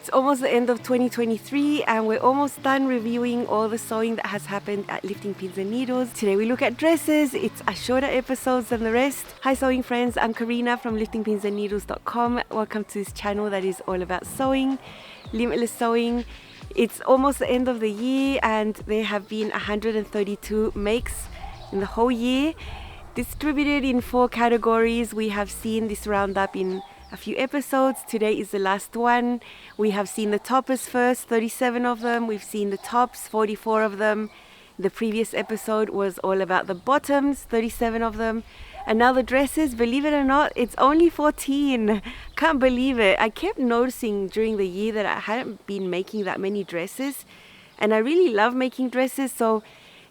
It's almost the end of 2023 and we're almost done reviewing all the sewing that has happened at Lifting Pins and Needles. Today we look at dresses. It's a shorter episode than the rest. Hi sewing friends, I'm Karina from liftingpinsandneedles.com. Welcome to this channel that is all about sewing, limitless sewing. It's almost the end of the year and there have been 132 makes in the whole year, distributed in 4 categories. We have seen this roundup in a few episodes. Today is the last one. We have seen the toppers first, 37 of them. We've seen the tops, 44 of them. The previous episode was all about the bottoms, 37 of them. And now the dresses, believe it or not, it's only 14. Can't believe it. I kept noticing during the year that I hadn't been making that many dresses. And I really love making dresses, so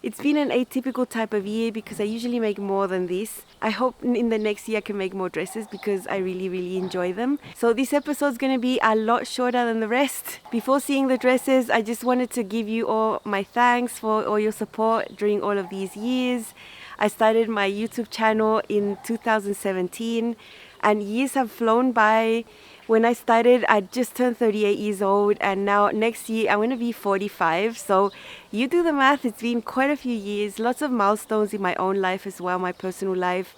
it's been an atypical type of year because I usually make more than this. I hope in the next year I can make more dresses because I really enjoy them. So this episode is going to be a lot shorter than the rest. Before seeing the dresses, I just wanted to give you all my thanks for all your support during all of these years. I started my YouTube channel in 2017 and years have flown by. When I started, I just turned 38 years old and now next year I'm going to be 45. So you do the math, it's been quite a few years, lots of milestones in my own life as well, my personal life.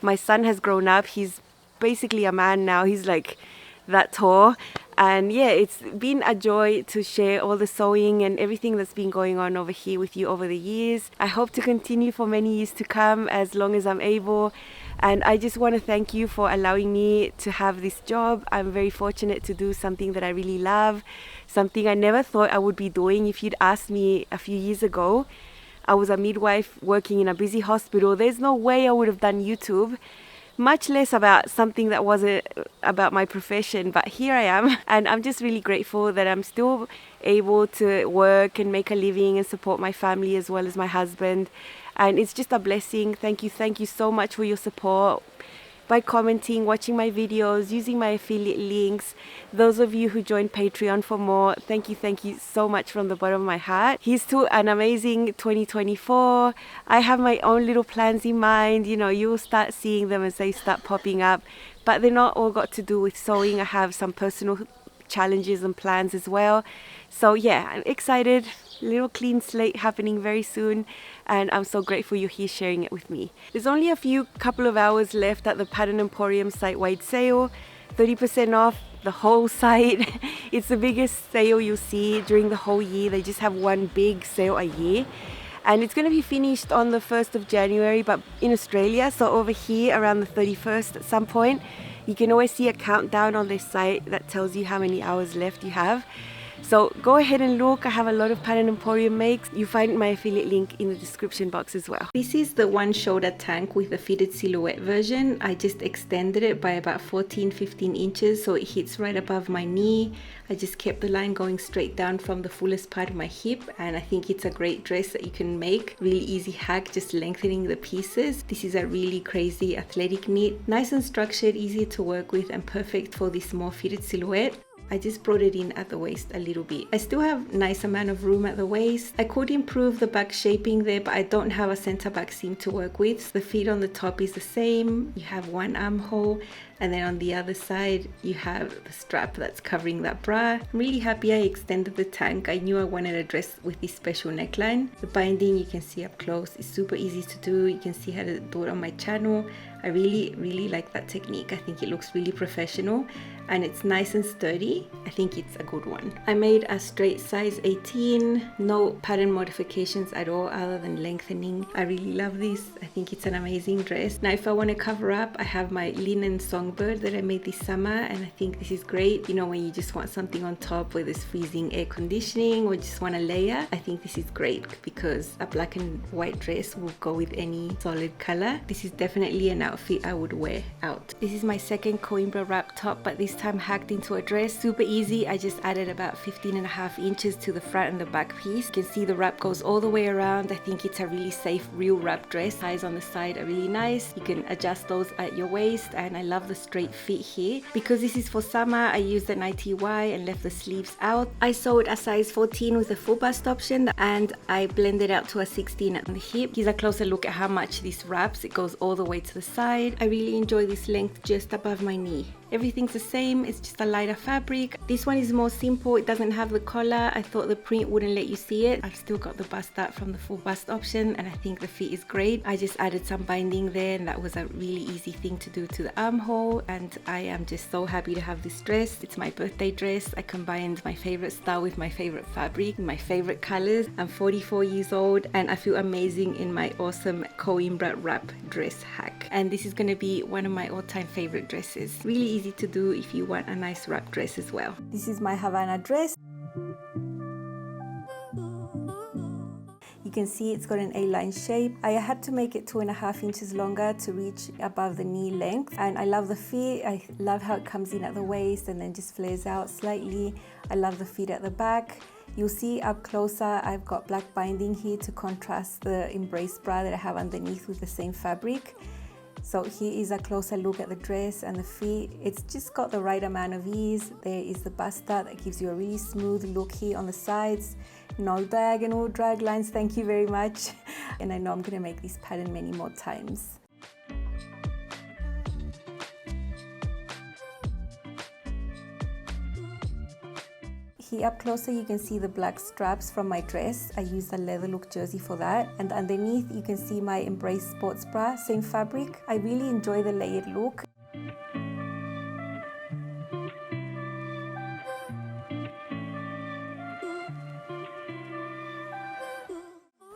My son has grown up, he's basically a man now, he's like that tall. And yeah, it's been a joy to share all the sewing and everything that's been going on over here with you over the years. I hope to continue for many years to come as long as I'm able. And I just want to thank you for allowing me to have this job. I'm very fortunate to do something that I really love, something I never thought I would be doing. If you'd asked me a few years ago, I was a midwife working in a busy hospital. There's no way I would have done YouTube, much less about something that wasn't about my profession. But here I am, and I'm just really grateful that I'm still able to work and make a living and support my family as well as my husband. And it's just a blessing. Thank you so much for your support by commenting, watching my videos, using my affiliate links. Those of you who joined Patreon for more, thank you so much from the bottom of my heart. Here's to an amazing 2024. I have my own little plans in mind. You know, you'll start seeing them as they start popping up, but they're not all got to do with sewing. I have some personal challenges and plans as well. So yeah, I'm excited. Little clean slate happening very soon, and I'm so grateful you're here sharing it with me. There's only a couple of hours left at the Pattern Emporium site-wide sale, 30% off the whole site. It's the biggest sale you'll see during the whole year. They just have one big sale a year, and it's going to be finished on the 1st of January, but in Australia, so over here around the 31st at some point. You can always see a countdown on their site that tells you how many hours left you have. So go ahead and look. I have a lot of Pattern Emporium makes. You find my affiliate link in the description box as well. This is the OneSHA Tank with the fitted silhouette version. I just extended it by about 14-15 inches so it hits right above my knee. I just kept the line going straight down from the fullest part of my hip, and I think it's a great dress that you can make. Really easy hack, just lengthening the pieces. This is a really crazy athletic knit, nice and structured, easy to work with, and perfect for this more fitted silhouette. I just brought it in at the waist a little bit. I still have nice amount of room at the waist. I could improve the back shaping there, but I don't have a center back seam to work with. The fit on the top is the same. You have one armhole, and then on the other side you have the strap that's covering that bra. I'm really happy I extended the tank. I knew I wanted a dress with this special neckline. The binding you can see up close is super easy to do. You can see how to do it on my channel. I really like that technique. I think it looks really professional and it's nice and sturdy. I think it's a good one. I made a straight size 18, no pattern modifications at all other than lengthening. I really love this. I think it's an amazing dress. Now if I want to cover up, I have my linen songbird that I made this summer, and I think this is great. You know, when you just want something on top where there's freezing air conditioning or just want a layer, I think this is great because a black and white dress will go with any solid color. This is definitely an outfit I would wear out. This is my second Coimbra wrap top, but this time hacked into a dress. Super easy. I just added about 15.5 inches to the front and the back piece. You can see the wrap goes all the way around. I think it's a really safe real wrap dress. Ties on the side are really nice. You can adjust those at your waist, and I love the straight fit here. Because this is for summer, I used an ITY and left the sleeves out. I sewed a size 14 with a full bust option, and I blended out to a 16 at the hip. Here's a closer look at how much this wraps. It goes all the way to the side. side. I really enjoy this length just above my knee. Everything's the same, it's just a lighter fabric. This one is more simple, it doesn't have the collar. I thought the print wouldn't let you see it. I've still got the bust out from the full bust option, and I think the fit is great. I just added some binding there, and that was a really easy thing to do to the armhole, and I am just so happy to have this dress. It's my birthday dress. I combined my favorite style with my favorite fabric, my favorite colors. I'm 44 years old and I feel amazing in my awesome Coimbra wrap dress hack. And this is going to be one of my all-time favorite dresses. Really easy to do if you want a nice wrap dress as well. This is my Havana dress. You can see it's got an A-line shape. I had to make it 2.5 inches longer to reach above the knee length, and I love the fit. I love how it comes in at the waist and then just flares out slightly. I love the fit at the back. You'll see up closer I've got black binding here to contrast the embrace bra that I have underneath with the same fabric. So here is a closer look at the dress and the fit. It's just got the right amount of ease. There is the bust out that gives you a really smooth look here on the sides. No diagonal drag lines, thank you very much. And I know I'm gonna make this pattern many more times. Here up closer you can see the black straps from my dress. I used a leather look jersey for that, and underneath you can see my embrace sports bra, same fabric. I really enjoy the layered look.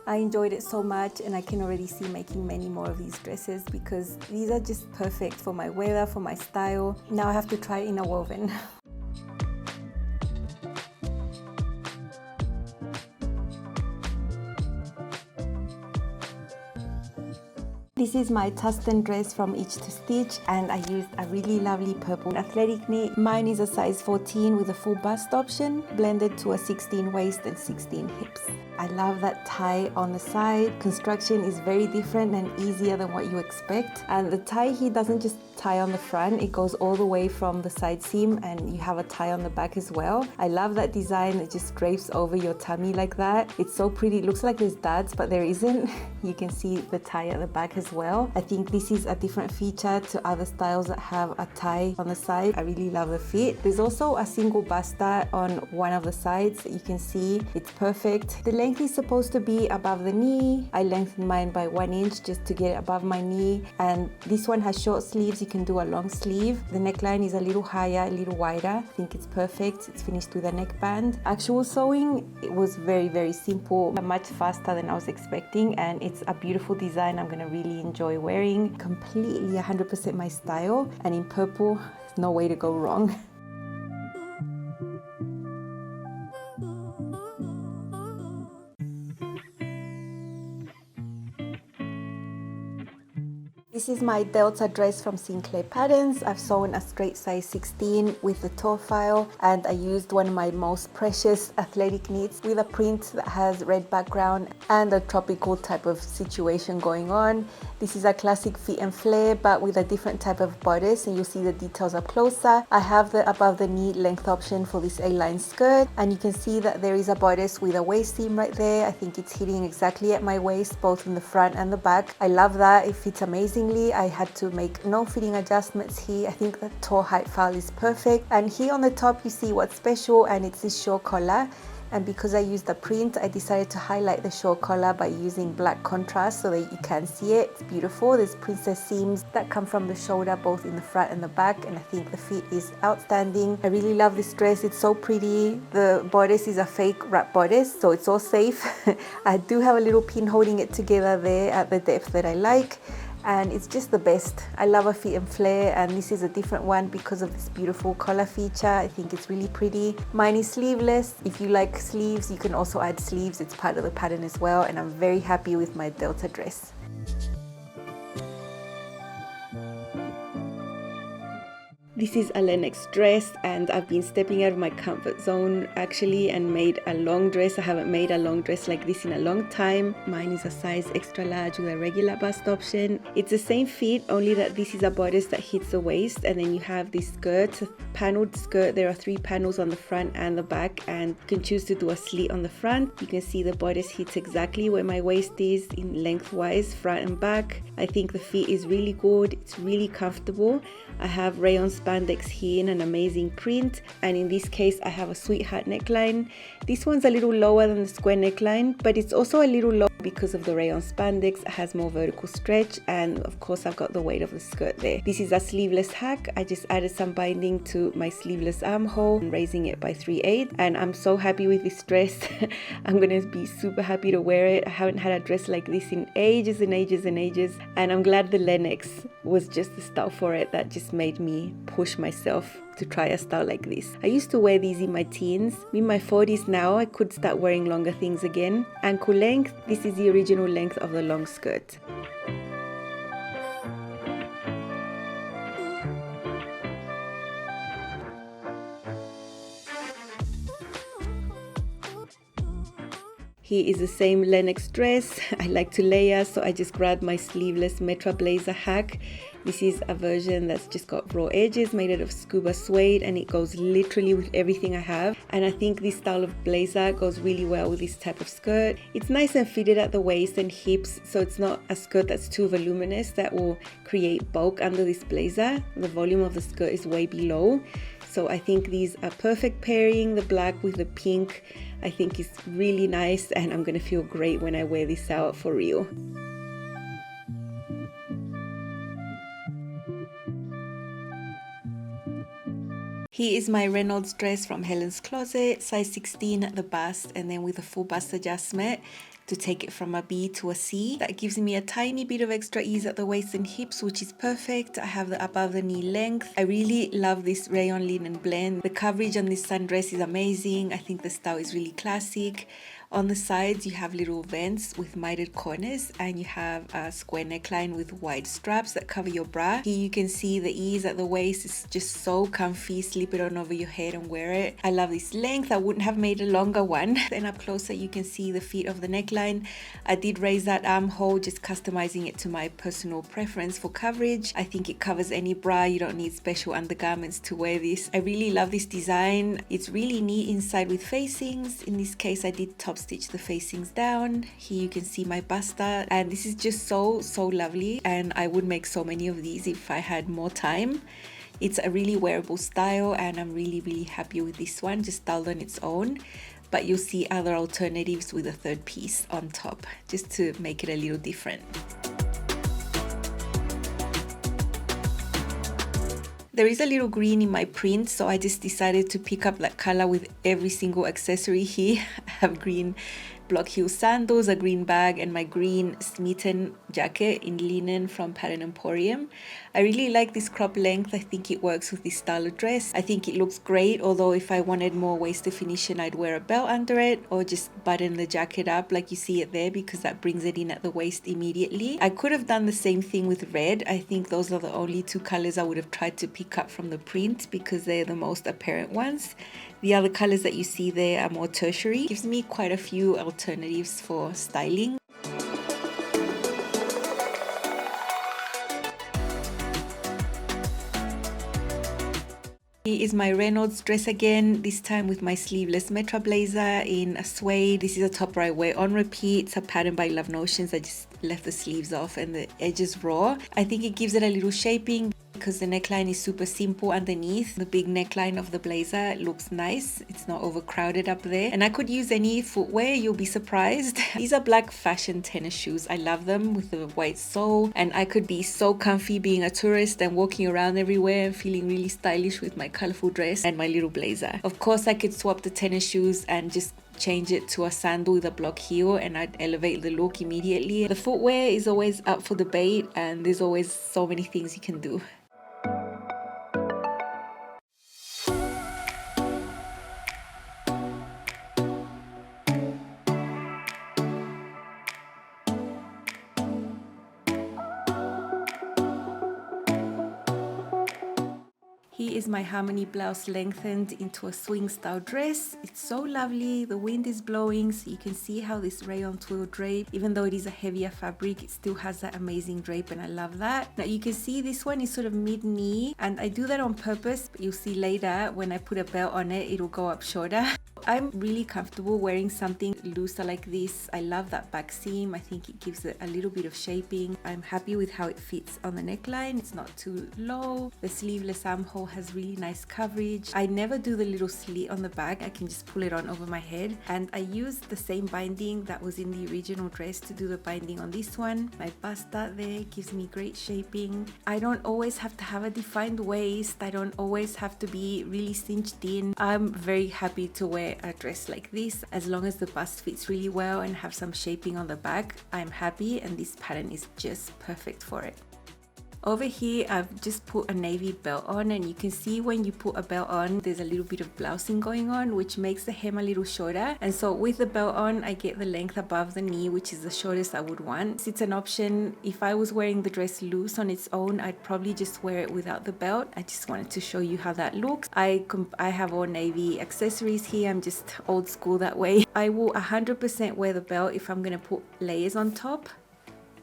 I enjoyed it so much, and I can already see making many more of these dresses because these are just perfect for my weather, for my style. Now I have to try it in a woven. This is my Tustin dress from Itch to Stitch, and I used a really lovely purple athletic knit. Mine is a size 14 with a full bust option, blended to a 16 waist and 16 hips. I love that tie on the side. Construction is very different and easier than what you expect. And the tie here doesn't just tie on the front, it goes all the way from the side seam, and you have a tie on the back as well. I love that design. It just drapes over your tummy like that. It's so pretty. It looks like there's darts, but there isn't. You can see the tie at the back as well. I think this is a different feature to other styles that have a tie on the side. I really love the fit. There's also a single bust dart on one of the sides that you can see. It's perfect. The length is supposed to be above the knee. I lengthened mine by 1 inch just to get it above my knee, and this one has short sleeves. You can do a long sleeve. The neckline is a little higher, a little wider. I think it's perfect. It's finished with a neckband. Actual sewing, it was very simple, much faster than I was expecting, and it's a beautiful design. I'm gonna really enjoy wearing. Completely 100% my style, and in purple, there's no way to go wrong. This is my Delta dress from Sinclair Patterns. I've sewn a straight size 16 with the toe file, and I used one of my most precious athletic knits with a print that has red background and a tropical type of situation going on. This is a classic fit and flare, but with a different type of bodice, and you'll see the details up closer. I have the above the knee length option for this A-line skirt, and you can see that there is a bodice with a waist seam right there. I think it's hitting exactly at my waist, both in the front and the back. I love that. It fits amazingly. I had to make no fitting adjustments here. I think the toe height file is perfect. And here on the top you see what's special, and it's this short collar. And because I used the print, I decided to highlight the short collar by using black contrast so that you can see it. It's beautiful. There's princess seams that come from the shoulder, both in the front and the back, and I think the fit is outstanding. I really love this dress. It's so pretty. The bodice is a fake wrap bodice, so it's all safe. I do have a little pin holding it together there at the depth that I like, and it's just the best. I love a fit and flare, and this is a different one because of this beautiful collar feature. I think it's really pretty. Mine is sleeveless. If you like sleeves, you can also add sleeves. It's part of the pattern as well, and I'm very happy with my Delta dress. This is a Lenux dress, and I've been stepping out of my comfort zone actually and made a long dress. I haven't made a long dress like this in a long time. Mine is a size extra large with a regular bust option. It's the same fit, only that this is a bodice that hits the waist, and then you have this skirt, a paneled skirt. There are 3 panels on the front and the back, and you can choose to do a slit on the front. You can see the bodice hits exactly where my waist is in lengthwise, front and back. I think the fit is really good. It's really comfortable. I have rayon spandex here in an amazing print, and in this case I have a sweetheart neckline. This one's a little lower than the square neckline, but it's also a little low because of the rayon spandex. It has more vertical stretch, and of course I've got the weight of the skirt there. This is a sleeveless hack. I just added some binding to my sleeveless armhole, raising it by 3/8, and I'm so happy with this dress. I'm gonna be super happy to wear it. I haven't had a dress like this in ages and ages and ages, and I'm glad the Lenux was just the style for it that just made me push myself to try a style like this. I used to wear these in my teens. In my 40s now, I could start wearing longer things again. Ankle length, this is the original length of the long skirt. Here is the same Lenux dress. I like to layer, so I just grabbed my sleeveless Metra blazer hack. This is a version that's just got raw edges, made out of scuba suede, and it goes literally with everything I have. And I think this style of blazer goes really well with this type of skirt. It's nice and fitted at the waist and hips, so it's not a skirt that's too voluminous that will create bulk under this blazer. The volume of the skirt is way below. So I think these are perfect pairing. The black with the pink I think is really nice, and I'm gonna feel great when I wear this out for real. Here is my Reynolds dress from Helen's closet, size 16 at the bust, and then with a full bust adjustment to take it from a B to a C. That gives me a tiny bit of extra ease at the waist and hips, which is perfect. I have the above the knee length. I really love this rayon linen blend. The coverage on this sundress is amazing. I think the style is really classic. On the sides you have little vents with mitered corners, and you have a square neckline with wide straps that cover your bra. Here you can see the ease at the waist. It's just so comfy. Slip it on over your head and wear it. I love this length. I wouldn't have made a longer one. Then up closer you can see the feet of the neckline. I did raise that armhole, just customizing it to my personal preference for coverage. I think it covers any bra. You don't need special undergarments to wear this. I really love this design. It's really neat inside with facings. In this case I did top stitch the facings down. Here you can see my basta, and this is just so lovely, and I would make so many of these if I had more time. It's a really wearable style, and I'm really happy with this one, just styled on its own. But you'll see other alternatives with a third piece on top, just to make it a little different. There is a little green in my print, so I just decided to pick up that color with every single accessory here. I have green block heel sandals, a green bag, and my green smitten jacket in linen from Pattern Emporium. I really like this crop length. I think it works with this style of dress. I think it looks great, although if I wanted more waist definition I'd wear a belt under it, or just button the jacket up like you see it there, because that brings it in at the waist immediately. I could have done the same thing with red. I think those are the only 2 colors I would have tried to pick up from the print because they're the most apparent ones. The other colors that you see there are more tertiary. Gives me quite a few alternatives for styling. Here is my Reynolds dress again, this time with my sleeveless Metra blazer in a suede. This is a top I wear on repeat. It's a pattern by Love Notions. I just left the sleeves off and the edges raw. I think it gives it a little shaping because the neckline is super simple underneath. The big neckline of the blazer looks nice. It's not overcrowded up there. And I could use any footwear, you'll be surprised. These are black fashion tennis shoes. I love them with the white sole, and I could be so comfy being a tourist and walking around everywhere and feeling really stylish with my colorful dress and my little blazer. Of course I could swap the tennis shoes and just change it to a sandal with a block heel, and I'd elevate the look immediately. The footwear is always up for debate, and there's always so many things you can do. Here is my harmony blouse lengthened into a swing style dress. It's so lovely. The wind is blowing, so you can see how this rayon twill drape, even though it is a heavier fabric, it still has that amazing drape, and I love that. Now you can see this one is sort of mid-knee, and I do that on purpose, but you'll see later when I put a belt on it, it'll go up shorter. I'm really comfortable wearing something looser like this. I love that back seam. I think it gives it a little bit of shaping. I'm happy with how it fits on the neckline. It's not too low. The sleeveless armhole has really nice coverage. I never do the little slit on the back. I can just pull it on over my head. And I used the same binding that was in the original dress to do the binding on this one. My bust dart there gives me great shaping. I don't always have to have a defined waist. I don't always have to be really cinched in. I'm very happy to wear a dress like this. As long as the bust fits really well and have some shaping on the back, I'm happy, and this pattern is just perfect for it. Over here, I've just put a navy belt on, and you can see when you put a belt on, there's a little bit of blousing going on, which makes the hem a little shorter. And so with the belt on, I get the length above the knee, which is the shortest I would want. It's an option. If I was wearing the dress loose on its own, I'd probably just wear it without the belt. I just wanted to show you how that looks. I have all navy accessories here. I'm just old school that way. I will 100% wear the belt if I'm going to put layers on top,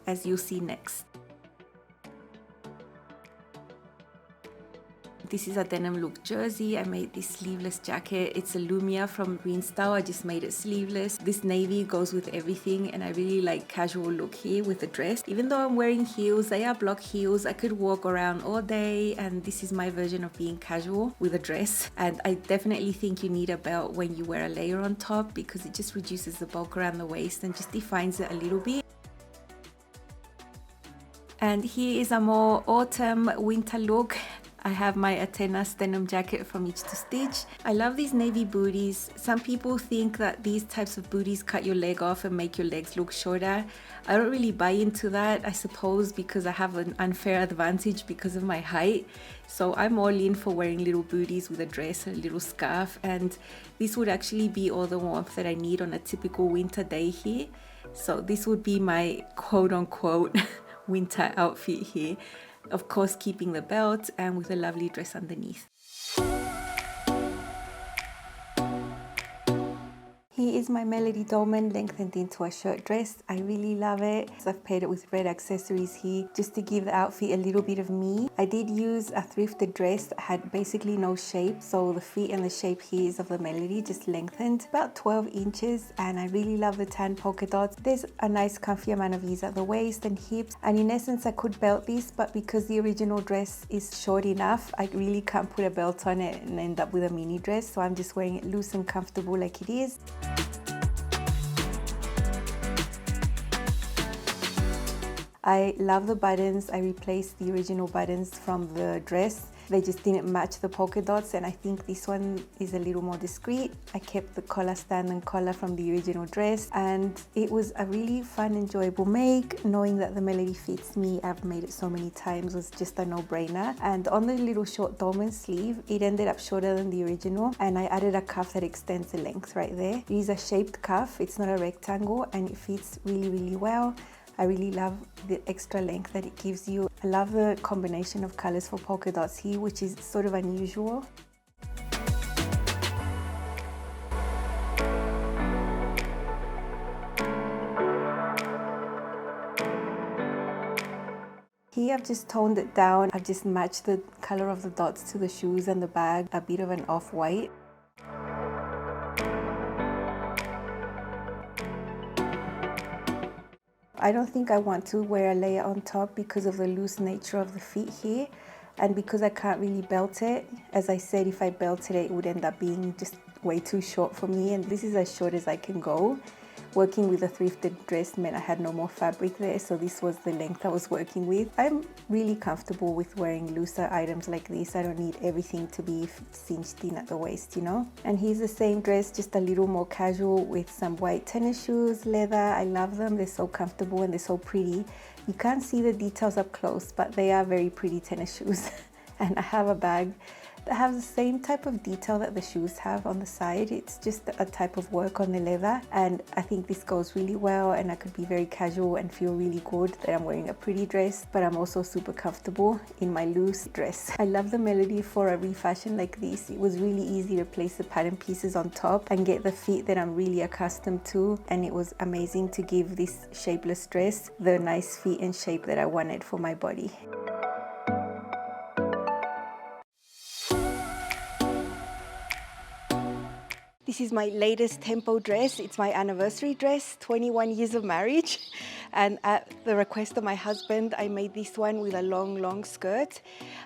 as you'll see next. This is a denim look jersey. I made this sleeveless jacket. It's a Lumia from GreenStyle. I just made it sleeveless. This navy goes with everything, and I really like casual look here with the dress. Even though I'm wearing heels, they are block heels. I could walk around all day, and this is my version of being casual with a dress. And I definitely think you need a belt when you wear a layer on top, because it just reduces the bulk around the waist and just defines it a little bit. And here is a more autumn winter look. I have my Atenas denim jacket from Each to Stitch. I love these navy booties. Some people think that these types of booties cut your leg off and make your legs look shorter. I don't really buy into that, I suppose because I have an unfair advantage because of my height. So I'm all in for wearing little booties with a dress and a little scarf, and this would actually be all the warmth that I need on a typical winter day here. So this would be my quote-unquote winter outfit here. Of course, keeping the belt and with a lovely dress underneath. Here is my Melody Dolman lengthened into a short dress. I really love it. So I've paired it with red accessories here just to give the outfit a little bit of me. I did use a thrifted dress that had basically no shape, so the fit and the shape here is of the Melody, just lengthened about 12 inches, and I really love the tan polka dots. There's a nice comfy amount of ease at the waist and hips, and in essence I could belt this, but because the original dress is short enough, I really can't put a belt on it and end up with a mini dress, so I'm just wearing it loose and comfortable like it is. I love the buttons. I replaced the original buttons from the dress. They just didn't match the polka dots, and I think this one is a little more discreet. I kept the collar stand and collar from the original dress, and it was a really fun, enjoyable make. Knowing that the Melody fits me, I've made it so many times, was just a no-brainer. And on the little short dolman sleeve, it ended up shorter than the original, and I added a cuff that extends the length right there. It is a shaped cuff, it's not a rectangle, and it fits really, really well. I really love the extra length that it gives you. I love the combination of colors for polka dots here, which is sort of unusual. Here I've just toned it down. I've just matched the color of the dots to the shoes and the bag, a bit of an off-white. I don't think I want to wear a layer on top because of the loose nature of the feet here, and because I can't really belt it. As I said, if I belted it, it would end up being just way too short for me, and this is as short as I can go. Working with a thrifted dress meant I had no more fabric there, so this was the length I was working with. I'm really comfortable with wearing looser items like this. I don't need everything to be cinched in at the waist, you know? And here's the same dress, just a little more casual with some white tennis shoes, leather. I love them. They're so comfortable and they're so pretty. You can't see the details up close, but they are very pretty tennis shoes. And I have a bag that have the same type of detail that the shoes have on the side. It's just a type of work on the leather, and I think this goes really well, and I could be very casual and feel really good that I'm wearing a pretty dress, but I'm also super comfortable in my loose dress. I love the melody for a refashion like this. It was really easy to place the pattern pieces on top and get the fit that I'm really accustomed to, and it was amazing to give this shapeless dress the nice fit and shape that I wanted for my body. This is my latest tempo dress. It's my anniversary dress, 21 years of marriage. And at the request of my husband, I made this one with a long skirt.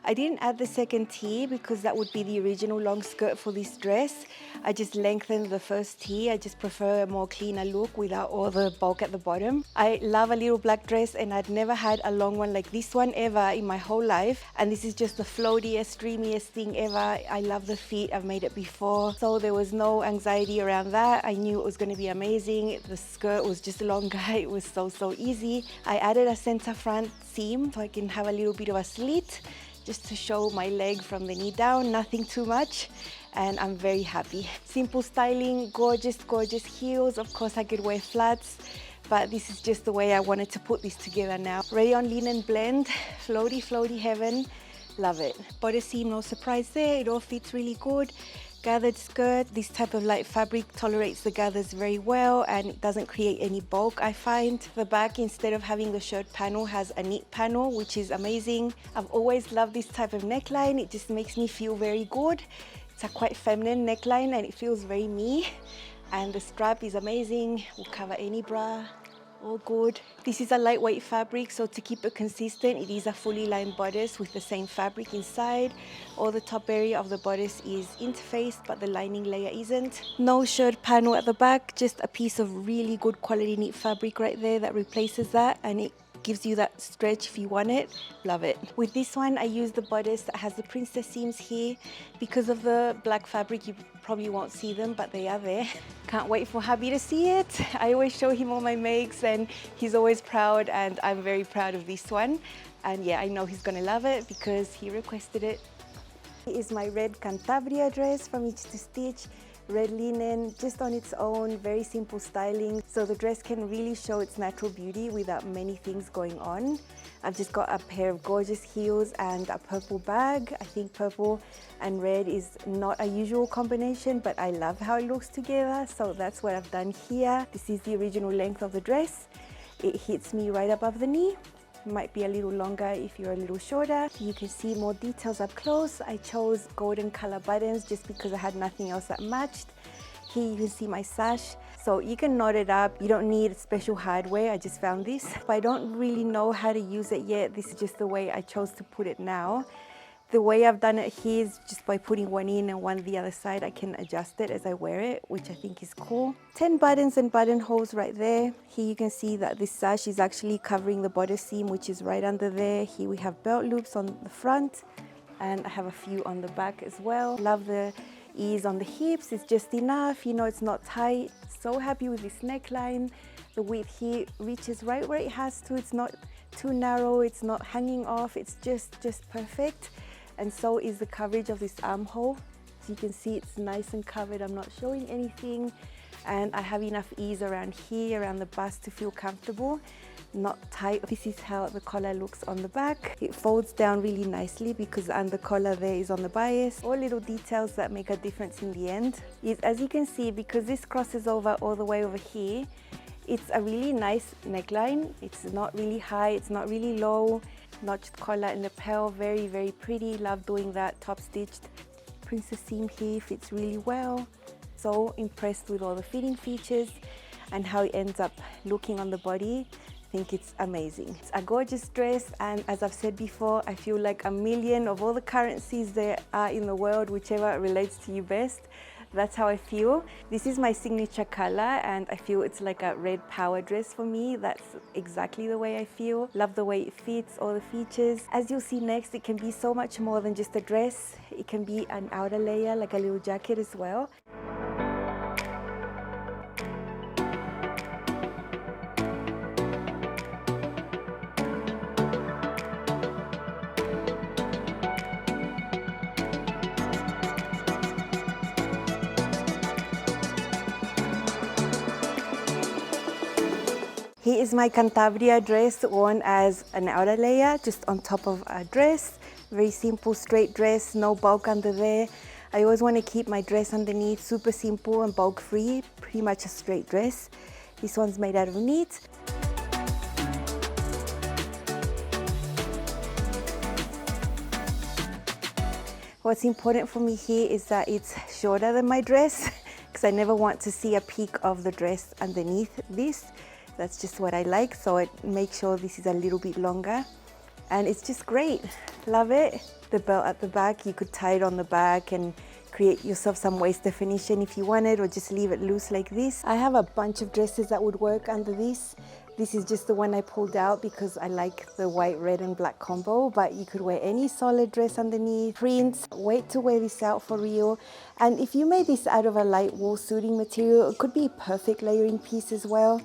I didn't add the second T because that would be the original long skirt for this dress. I just lengthened the first T. I just prefer a more cleaner look without all the bulk at the bottom. I love a little black dress, and I'd never had a long one like this one ever in my whole life. And this is just the floatiest, dreamiest thing ever. I love the fit. I've made it before. So there was no anxiety around that. I knew it was going to be amazing. The skirt was just longer. It was so easy. I added a center front seam so I can have a little bit of a slit just to show my leg from the knee down, nothing too much, and I'm very happy. Simple styling, gorgeous heels. Of course I could wear flats, but this is just the way I wanted to put this together now. Rayon linen blend, floaty heaven, love it. Bodice seam, no surprise there, it all fits really good. Gathered skirt, this type of light fabric tolerates the gathers very well, and it doesn't create any bulk, I find. The back, instead of having the shirt panel, has a knit panel, which is amazing. I've always loved this type of neckline. It just makes me feel very good. It's a quite feminine neckline and it feels very me. And the strap is amazing, will cover any bra. All good. This is a lightweight fabric, so to keep it consistent, it is a fully lined bodice with the same fabric inside. All the top area of the bodice is interfaced, but the lining layer isn't. No shirt panel at the back, just a piece of really good quality knit fabric right there that replaces that, and it gives you that stretch if you want it. Love it. With this one, I used the bodice that has the princess seams here. Because of the black fabric, you probably won't see them, but they are there. Can't wait for hubby to see it. I always show him all my makes and he's always proud, and I'm very proud of this one. And yeah, I know he's gonna love it because he requested it. It is my red Cantabria dress from Itch to Stitch. Red linen, just on its own, very simple styling, so the dress can really show its natural beauty without many things going on. I've just got a pair of gorgeous heels and a purple bag. I think purple and red is not a usual combination, but I love how it looks together, so that's what I've done here. This is the original length of the dress. It hits me right above the knee. Might be a little longer if you're a little shorter. You can see more details up close. I chose golden color buttons just because I had nothing else that matched. Here you can see my sash, so you can knot it up. You don't need special hardware. I just found this, but I don't really know how to use it yet. This is just the way I chose to put it now. The way I've done it here is just by putting one in and one the other side. I can adjust it as I wear it, which I think is cool. 10 buttons and buttonholes right there. Here you can see that this sash is actually covering the bodice seam, which is right under there. Here we have belt loops on the front, and I have a few on the back as well. Love the ease on the hips. It's just enough, you know, it's not tight. So happy with this neckline. The width here reaches right where it has to. It's not too narrow, it's not hanging off, it's just perfect. And so is the coverage of this armhole. So you can see it's nice and covered. I'm not showing anything. And I have enough ease around here, around the bust, to feel comfortable, not tight. This is how the collar looks on the back. It folds down really nicely because the under collar there is on the bias. All little details that make a difference in the end. As you can see, because this crosses over all the way over here, it's a really nice neckline. It's not really high, it's not really low. Notched collar and lapel, very pretty. Love doing that, top stitched. Princess seam here fits really well. So impressed with all the fitting features and how it ends up looking on the body. I think it's amazing. It's a gorgeous dress, and as I've said before, I feel like a million of all the currencies there are in the world, whichever relates to you best. That's how I feel. This is my signature color, and I feel it's like a red power dress for me. That's exactly the way I feel. Love the way it fits, all the features. As you'll see next, it can be so much more than just a dress. It can be an outer layer, like a little jacket as well. Here is my Cantabria dress worn as an outer layer, just on top of a dress. Very simple, straight dress, no bulk under there. I always want to keep my dress underneath super simple and bulk free, pretty much a straight dress. This one's made out of knit. What's important for me here is that it's shorter than my dress because I never want to see a peak of the dress underneath this. That's just what I like, so I make sure this is a little bit longer. And it's just great, love it. The belt at the back, you could tie it on the back and create yourself some waist definition if you wanted, or just leave it loose like this. I have a bunch of dresses that would work under this. This is just the one I pulled out because I like the white, red and black combo, but you could wear any solid dress underneath. Prints, wait to wear this out for real. And if you made this out of a light wool suiting material, it could be a perfect layering piece as well.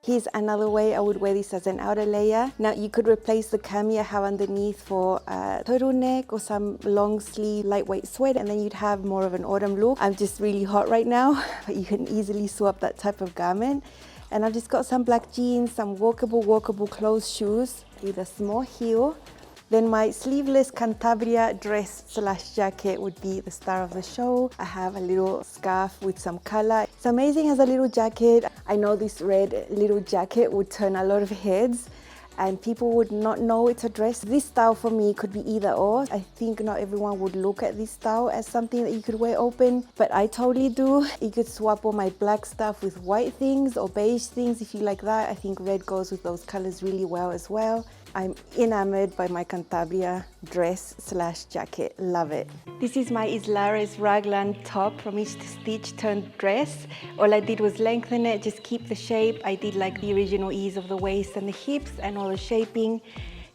Here's another way I would wear this as an outer layer. Now you could replace the cami I have underneath for a turtleneck or some long sleeve lightweight sweat, and then you'd have more of an autumn look. I'm just really hot right now, but you can easily swap that type of garment. And I've just got some black jeans, some walkable closed shoes with a small heel. Then my sleeveless Cantabria dress / jacket would be the star of the show. I have a little scarf with some color. It's amazing as a little jacket. I know this red little jacket would turn a lot of heads and people would not know it's a dress. This style for me could be either or. I think not everyone would look at this style as something that you could wear open, but I totally do. You could swap all my black stuff with white things or beige things if you like that. I think red goes with those colors really well as well. I'm enamored by my Cantabria dress / jacket, love it. This is my Islares raglan top from Each Stitch turned dress. All I did was lengthen it, just keep the shape. I did like the original ease of the waist and the hips and all the shaping,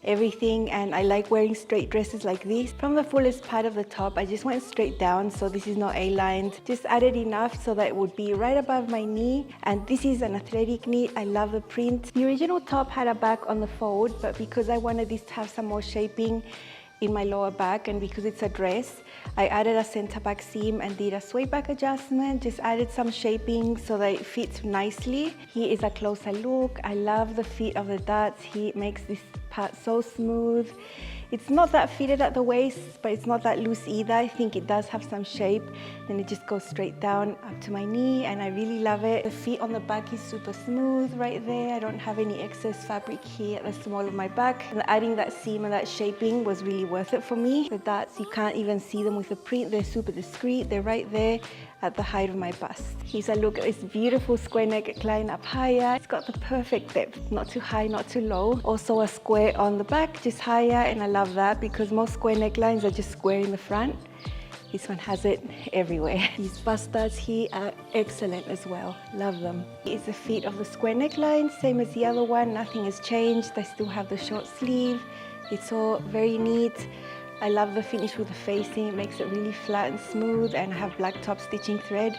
everything, and I like wearing straight dresses like this. From the fullest part of the top, I just went straight down, so this is not A-lined. Just added enough so that it would be right above my knee, and this is an athletic knit. I love the print. The original top had a back on the fold, but because I wanted this to have some more shaping in my lower back, and because it's a dress, I added a center back seam and did a sway back adjustment, just added some shaping so that it fits nicely. Here is a closer look. I love the fit of the darts. He makes this part so smooth. It's not that fitted at the waist, but it's not that loose either. I think it does have some shape, and it just goes straight down up to my knee, and I really love it. The fit on the back is super smooth right there. I don't have any excess fabric here at the small of my back, and adding that seam and that shaping was really worth it for me. The darts, you can't even see them with the print. They're super discreet. They're right there at the height of my bust. Here's a look at this beautiful square neckline up higher. It's got the perfect depth, not too high, not too low. Also a square on the back, just higher, and I love that because most square necklines are just square in the front. This one has it everywhere. These bust darts here are excellent as well. Love them. It's the fit of the square neckline, same as the other one. Nothing has changed. I still have the short sleeve. It's all very neat. I love the finish with the facing. It makes it really flat and smooth, and I have black top stitching thread.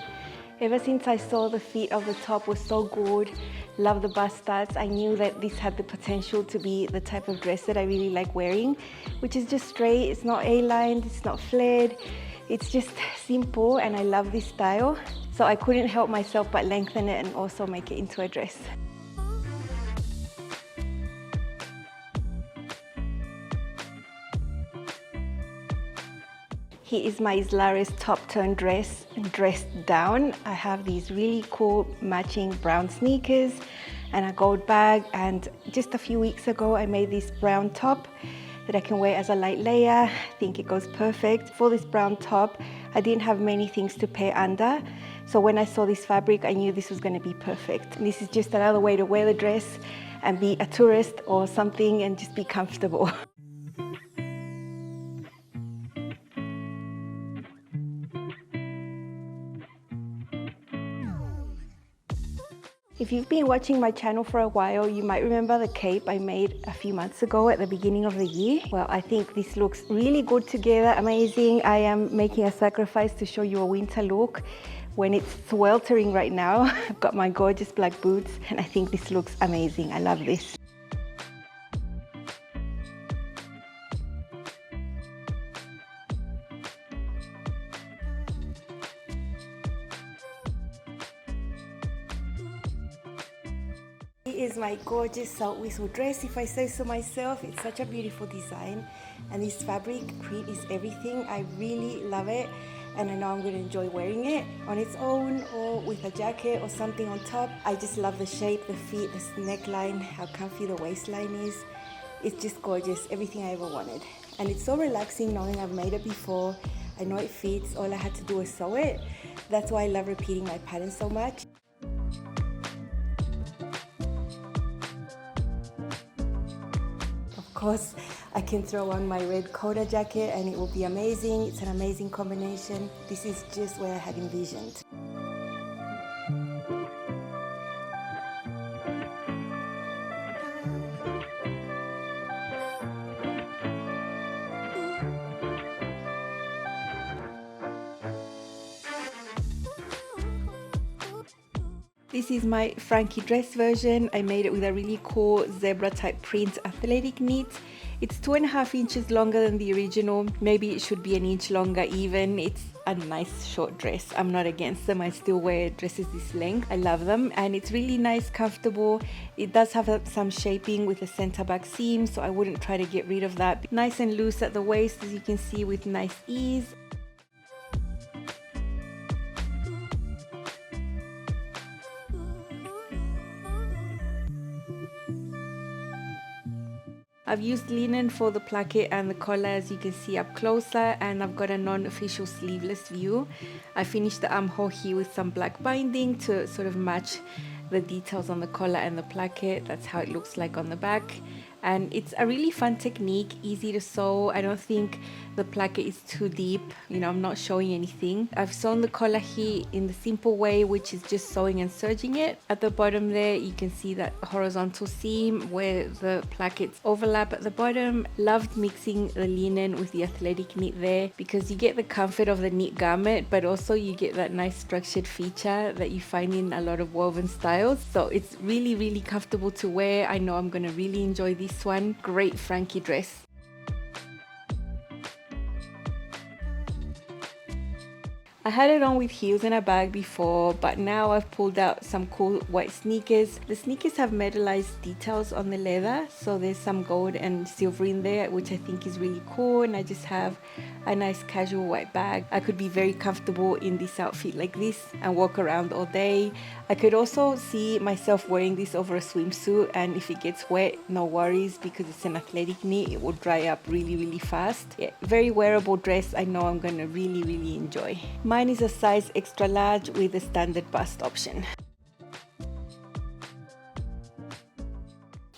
Ever since I saw the fit of the top was so good, love the bust darts, I knew that this had the potential to be the type of dress that I really like wearing, which is just straight. It's not A-lined, it's not flared. It's just simple, and I love this style. So I couldn't help myself but lengthen it and also make it into a dress. Here is my Islares top turn dress and dressed down. I have these really cool matching brown sneakers and a gold bag, and just a few weeks ago I made this brown top that I can wear as a light layer. I think it goes perfect. For this brown top, I didn't have many things to pair under, so when I saw this fabric I knew this was going to be perfect. And this is just another way to wear the dress and be a tourist or something and just be comfortable. If you've been watching my channel for a while, you might remember the cape I made a few months ago at the beginning of the year. Well, I think this looks really good together, amazing. I am making a sacrifice to show you a winter look when it's sweltering right now. I've got my gorgeous black boots, and I think this looks amazing. I love this. is my gorgeous Saltwhistle dress, if I say so myself. It's such a beautiful design, and this fabric print is everything. I really love it, and I know I'm going to enjoy wearing it on its own or with a jacket or something on top. I just love the shape, the fit, the neckline, how comfy the waistline is. It's just gorgeous, everything I ever wanted. And it's so relaxing knowing I've made it before. I know it fits, all I had to do was sew it. That's why I love repeating my pattern so much. Of course, I can throw on my red coda jacket and it will be amazing. It's an amazing combination. This is just what I had envisioned. This is my Frankie Dress version. I made it with a really cool zebra type print athletic knit. It's 2.5 inches longer than the original. Maybe it should be an inch longer even. It's a nice short dress. I'm not against them. I still wear dresses this length. I love them, and it's really nice, comfortable. It does have some shaping with a center back seam, so I wouldn't try to get rid of that. Nice and loose at the waist, as you can see, with nice ease. I've used linen for the placket and the collar, as you can see up closer, and I've got a non-official sleeveless view. I finished the armhole here with some black binding to sort of match the details on the collar and the placket. That's how it looks like on the back. And it's a really fun technique, easy to sew. I don't think the placket is too deep. You know, I'm not showing anything. I've sewn the collar here in the simple way, which is just sewing and serging it. At the bottom there, you can see that horizontal seam where the plackets overlap at the bottom. Loved mixing the linen with the athletic knit there, because you get the comfort of the knit garment, but also you get that nice structured feature that you find in a lot of woven styles. So it's really, really comfortable to wear. I know I'm going to really enjoy this one. Great Frankie dress. I had it on with heels and a bag before, but now I've pulled out some cool white sneakers. The sneakers have metallized details on the leather, so there's some gold and silver in there, which I think is really cool, and I just have a nice casual white bag. I could be very comfortable in this outfit like this and walk around all day. I could also see myself wearing this over a swimsuit, and if it gets wet, no worries, because it's an athletic knit, it will dry up really, really fast. Yeah, very wearable dress. I know I'm gonna really, really enjoy. Mine is a size extra large with a standard bust option.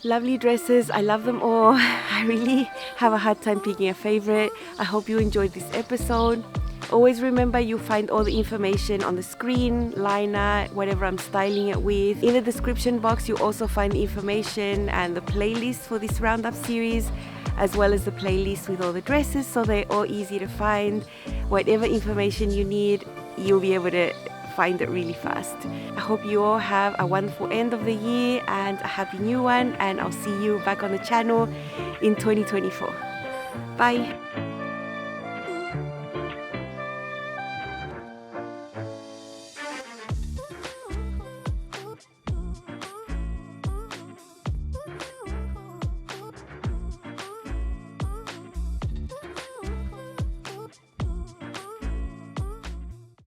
Lovely dresses, I love them all. I really have a hard time picking a favorite. I hope you enjoyed this episode. Always remember, you'll find all the information on the screen, liner, whatever I'm styling it with. In the description box, you'll also find the information and the playlist for this Roundup series, as well as the playlist with all the dresses, so they're all easy to find. Whatever information you need, you'll be able to find it really fast. I hope you all have a wonderful end of the year and a happy new one, and I'll see you back on the channel in 2024. Bye.